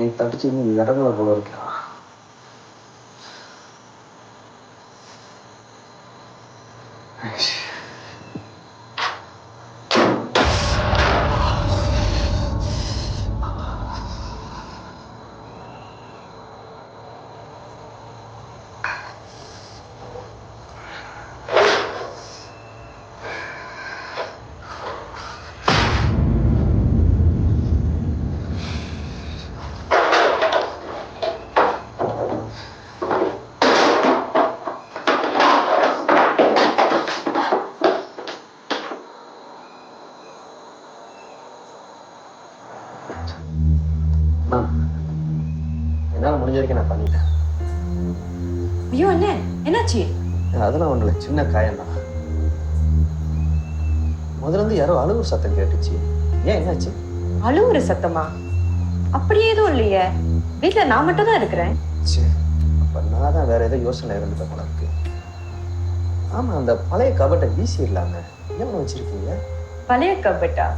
நீ தடிச்சு நீ இறங்குற போல இருக்கா? என்னால் முடிஞ்ச வரைக்கும் நான் பண்ணிட்டேன். ஐயோ என்ன என்னாச்சு? அதெல்லாம் ஒன்றும் இல்லை, சின்ன காயம்தான். முதல்ல இருந்து யாரோ அழுவுற சத்தம் கேட்டுச்சு. ஏன் என்னாச்சு? அழுவுற சத்தமா? அப்படி எதுவும் இல்லையே, வீட்டுல நான் மட்டும் தான் இருக்கிறேன். சரி, அப்ப நான் தான் வேற ஏதோ யோசனை இருந்துட்ட போல இருக்கு. ஆமா, அந்த பழைய கபட்டை வீசிடலாங்க. ஏன் வச்சிருக்கீங்க? பழைய கபட்டா?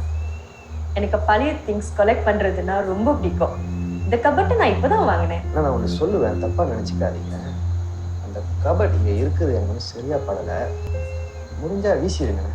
எனக்கு பழைய திங்ஸ் கலெக்ட் பண்றதுன்னா ரொம்ப பிடிக்கும். இந்த கபட்டை நான் இப்பதான் வாங்கினேன். நான் ஒன்று சொல்லுவேன், தப்பா நினைச்சுக்காதீங்க. அந்த கபட் இங்க இருக்குது எனக்கு சரியா படலை. முடிஞ்சா வீசிடுங்க.